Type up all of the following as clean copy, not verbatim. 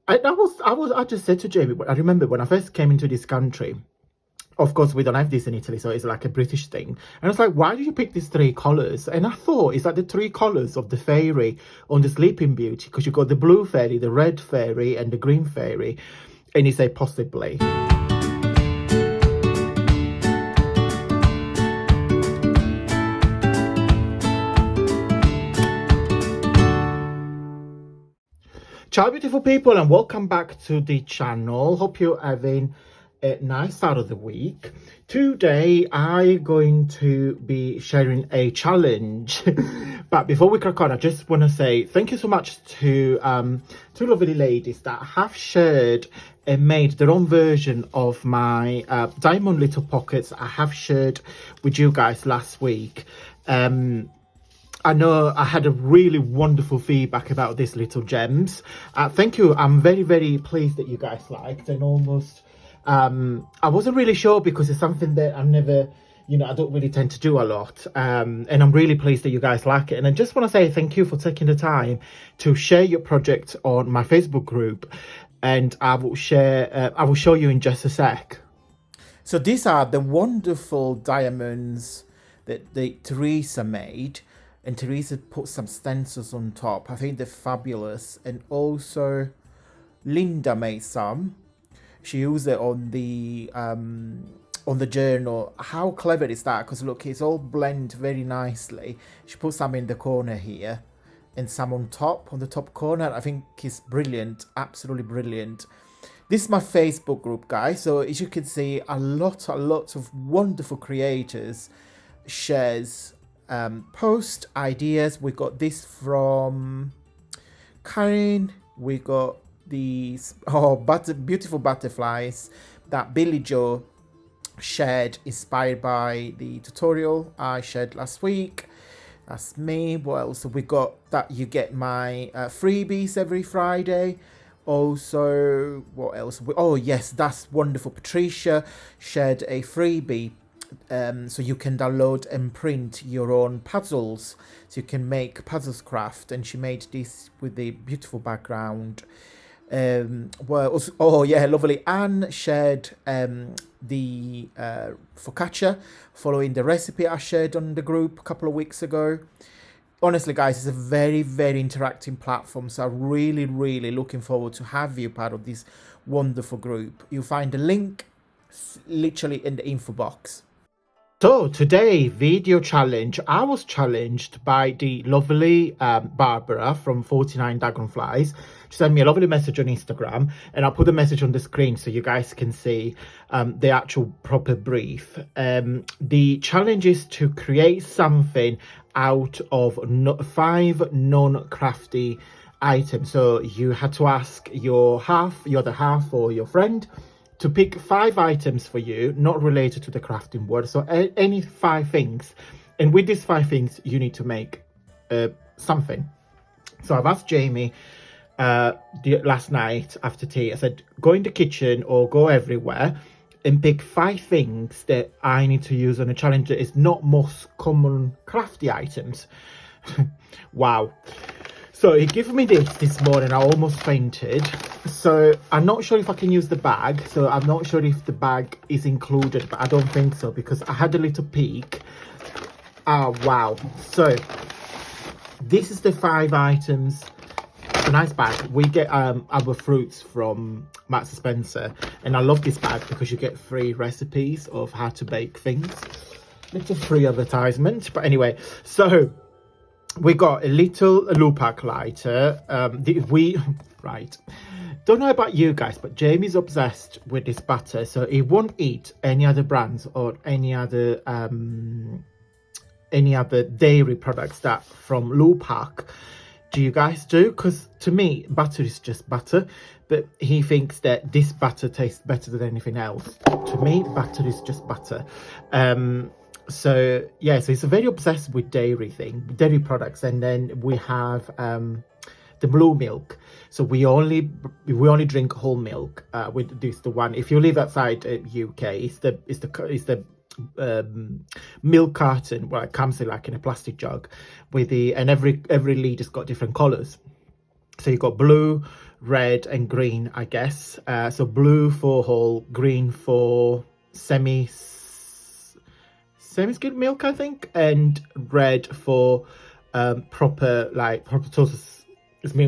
I just said to Jamie, I remember when I first came into this country, of course, we don't have this in Italy, so it's like a British thing. And I was like, why did you pick these three colours? And I thought it's like the three colours of the fairy on the Sleeping Beauty, because you've got the blue fairy, the red fairy, and the green fairy. And he said, possibly. Ciao beautiful people, and welcome back to the channel. Hope you're having a nice start of the week. Today I'm going to be sharing a challenge. But before we crack on, I just want to say thank you so much to two lovely ladies that have shared and made their own version of my diamond little pockets I have shared with you guys last week. I know I had a really wonderful feedback about these little gems. Thank you. I'm very, very pleased that you guys liked, and almost I wasn't really sure because it's something that I've never, I don't really tend to do a lot. And I'm really pleased that you guys like it. And I just want to say thank you for taking the time to share your project on my Facebook group. And I will show you in just a sec. So these are the wonderful diamonds that Teresa made. And Teresa put some stencils on top. I think they're fabulous. And also Linda made some. She used it on the journal. How clever is that? Because look, it's all blend very nicely. She put some in the corner here and some on the top corner. I think it's brilliant, absolutely brilliant. This is my Facebook group, guys. So as you can see, a lot of wonderful creators shares post ideas. We got this from Karen. We got these beautiful butterflies that Billy Joe shared, inspired by the tutorial I shared last week. That's me. What else we got? That you get my freebies every Friday. Also, what else? Oh yes, that's wonderful. Patricia shared a freebie. So you can download and print your own puzzles, so you can make puzzles craft, and she made this with the beautiful background. Oh yeah, lovely. Anne shared the focaccia following the recipe I shared on the group a couple of weeks ago. Honestly guys, it's a very, very interactive platform, so I'm really looking forward to have you part of this wonderful group. You'll find the link literally in the info box. So today video challenge, I was challenged by the lovely Barbara from 49 Dragonflies. She sent me a lovely message on Instagram, and I'll put the message on the screen so you guys can see the actual proper brief. The challenge is to create something out of 5 non-crafty items. So you had to ask your other half or your friend to pick 5 items for you, not related to the crafting world. So any 5 things. And with these 5 things, you need to make something. So I've asked Jamie last night after tea, I said, go in the kitchen or go everywhere and pick 5 things that I need to use on a challenge that is not most common crafty items. Wow. So he gave me this morning, I almost fainted. So I'm not sure if I can use the bag. So I'm not sure if the bag is included, but I don't think so because I had a little peek. Oh, wow. So this is the 5 items. It's a nice bag. We get our fruits from Marks & Spencer. And I love this bag because you get free recipes of how to bake things. It's a free advertisement. But anyway, so we got a little Lupac lighter. Right. Don't know about you guys, but Jamie's obsessed with this butter, so he won't eat any other brands or any other dairy products that from Lupac. Do you guys do? Because to me, butter is just butter, but he thinks that this butter tastes better than anything else. To me, butter is just butter. So yeah, so he's very obsessed with dairy products. And then we have the blue milk. So we only drink whole milk with this. The one, if you live outside UK, it's the milk carton. Well, it comes in like in a plastic jug with and every litre has got different colours. So you've got blue, red and green, I guess. So blue for whole, green for semi-skimmed milk, I think, and red for proper total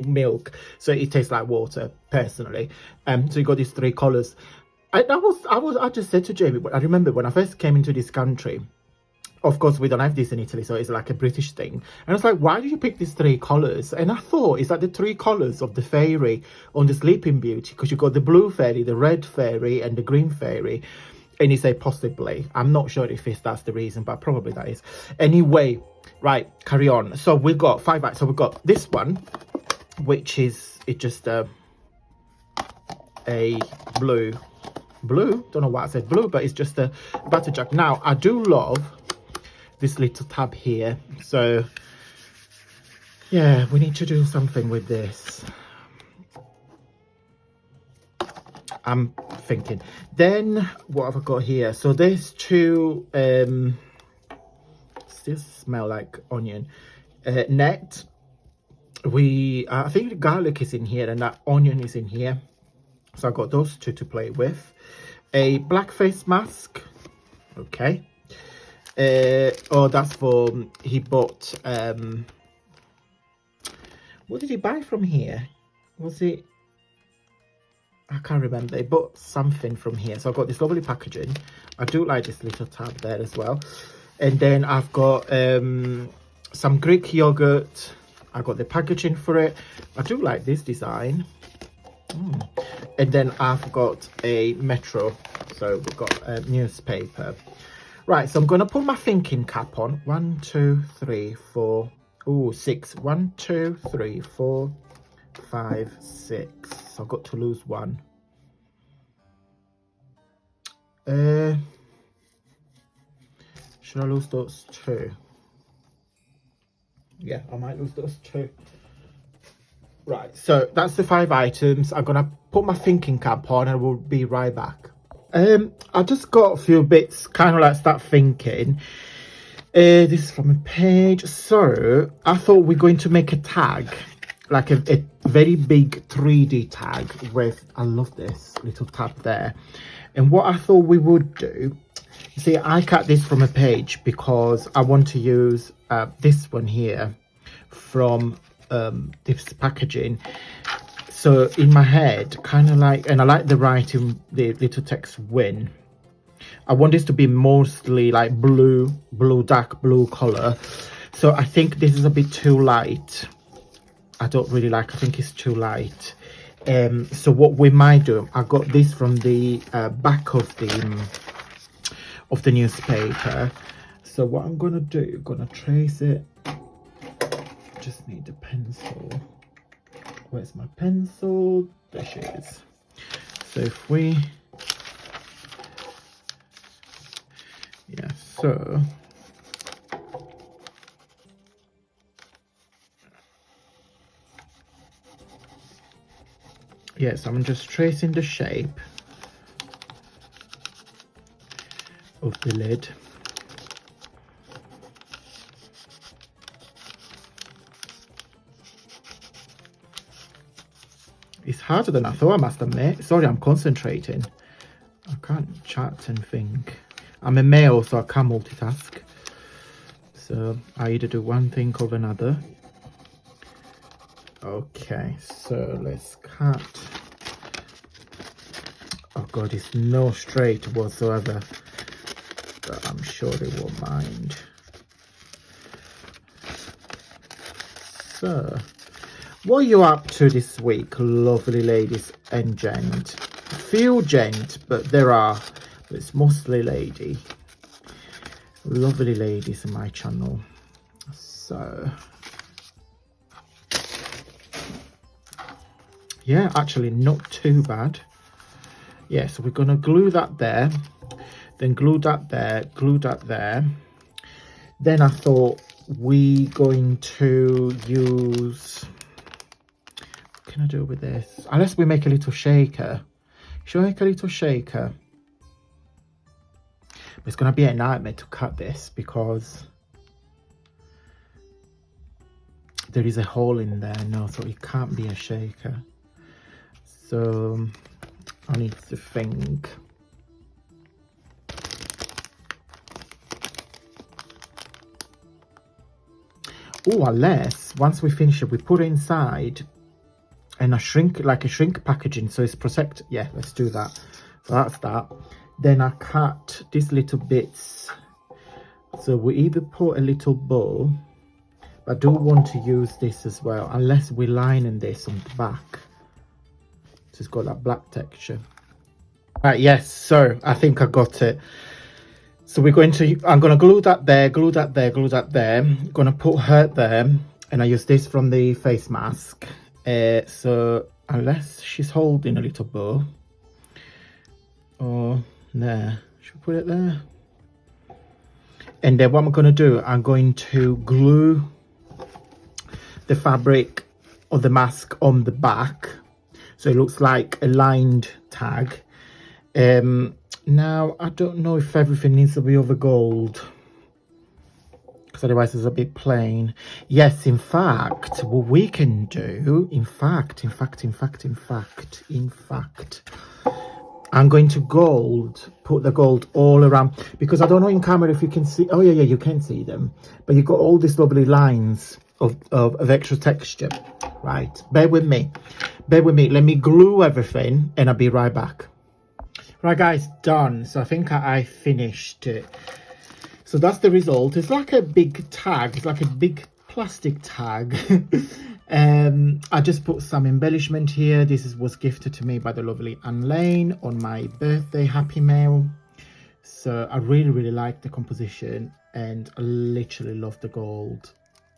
milk. So it tastes like water, personally. So you got these 3 colors. I just said to Jamie, I remember when I first came into this country. Of course, we don't have this in Italy, so it's like a British thing. And I was like, why did you pick these 3 colours? And I thought it's like the 3 colours of the fairy on the Sleeping Beauty, because you've got the blue fairy, the red fairy, and the green fairy. And you say possibly. I'm not sure if that's the reason, but probably that is. Anyway, right, carry on. So we've got 5 items. So we've got this one, which is just a blue. Don't know why I said blue, but it's just a butter jug. Now, I do love this little tab here, so yeah, we need to do something with this. I'm thinking. Then what have I got here? So there's 2 still smell like onion net. I think the garlic is in here and that onion is in here, so I got those 2 to play with. A black face mask, okay. Oh, that's for, he bought, what did he buy from here? Was it, I can't remember. He bought something from here. So I've got this lovely packaging. I do like this little tab there as well. And then I've got some Greek yogurt. I got the packaging for it. I do like this design. And then I've got a Metro. So we've got a newspaper. Right, so I'm going to put my thinking cap on. 1, 2, 3, 4. Ooh, 6. 1, 2, 3, 4, 5, 6. So I've got to lose 1. Should I lose those 2? Yeah, I might lose those 2. Right, so that's the 5 items. I'm going to put my thinking cap on and we'll be right back. I just got a few bits, kind of like start thinking. This is from a page. So I thought we're going to make a tag, like a very big 3D tag with, I love this little tab there. And what I thought we would do, you see, I cut this from a page because I want to use this one here from this packaging. So in my head, kind of like, and I like the writing, the little text win. I want this to be mostly like blue, dark blue color. So I think this is a bit too light. I don't really like, I think it's too light. So what we might do, I got this from the back of the newspaper. So what I'm gonna do, I'm gonna trace it. Just need a pencil. Where's my pencil? There she is. So if we, yeah, so yes, I'm just tracing the shape of the lid. It's harder than I thought, I must admit. Sorry, I'm concentrating. I can't chat and think. I'm a male, so I can't multitask. So I either do one thing or another. Okay, so let's cut. Oh God, it's no straight whatsoever. But I'm sure they won't mind. So, what are you up to this week, lovely ladies and gent? Few gent, but there are. But it's mostly lady. Lovely ladies on my channel. So, yeah, actually not too bad. Yeah, so we're going to glue that there. Then glue that there. Glue that there. Then I thought we're going to use... What can I do with this? Unless we make a little shaker. Should I make a little shaker? But it's going to be a nightmare to cut this because there is a hole in there now, so it can't be a shaker. So I need to think. Oh, unless once we finish it, we put it inside and a shrink packaging, so it's protect. Yeah, let's do that. So that's that. Then I cut these little bits. So we either put a little bow, but I do want to use this as well, unless we're lining this on the back. So it's got that black texture. Right, yes, so I think I got it. So I'm going to glue that there, glue that there, glue that there. I'm going to put her there, and I use this from the face mask. So unless she's holding a little bow, or there, should we put it there? And then what I'm going to do, I'm going to glue the fabric of the mask on the back, so it looks like a lined tag. Now I don't know if everything needs to be over gold, because otherwise it's a bit plain. Yes, in fact, what we can do, in fact, I'm going to put the gold all around, because I don't know in camera if you can see. Oh yeah, you can see them, but you've got all these lovely lines of extra texture. Right, bear with me, let me glue everything and I'll be right back. Right guys, done. So I think I finished it. So that's the result. It's like a big tag, it's like a big plastic tag. I just put some embellishment here. This was gifted to me by the lovely Anne Lane on my birthday happy mail. So I really like the composition, and I literally love the gold.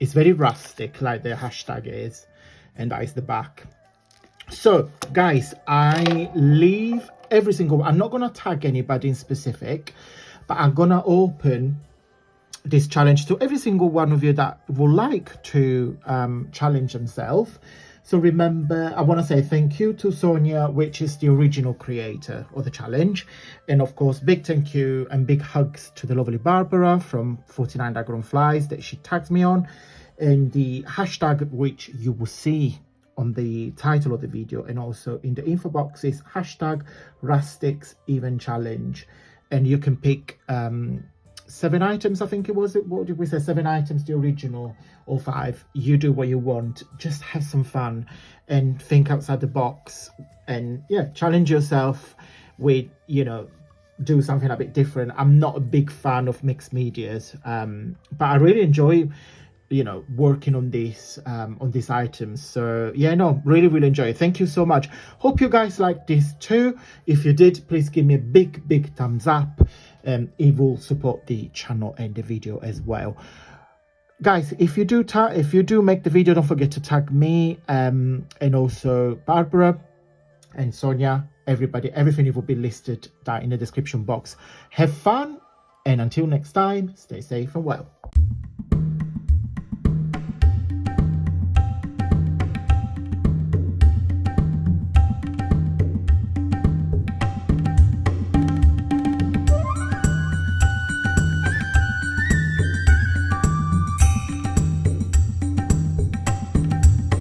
It's very rustic, like the hashtag is, and that is the back. So guys, I leave every single, I'm not going to tag anybody in specific, but I'm going to open this challenge to every single one of you that would like to challenge themselves. So remember, I want to say thank you to Sonia, which is the original creator of the challenge, and of course big thank you and big hugs to the lovely Barbara from 49 Daggone Flies that she tagged me on, and the hashtag which you will see on the title of the video and also in the info box is hashtag Rustics Even Challenge, and you can pick 7 items, I think it was. What did we say? 7 items, the original, or 5. You do what you want. Just have some fun and think outside the box, and yeah, challenge yourself with, you know, do something a bit different. I'm not a big fan of mixed medias, but I really enjoy, you know, working on these items. So yeah, no, really enjoy it. Thank you so much. Hope you guys like this too. If you did, please give me a big thumbs up. It will support the channel and the video as well. Guys, if you do make the video, don't forget to tag me and also Barbara and Sonia, everybody. Everything will be listed down in the description box. Have fun, and until next time, stay safe and well.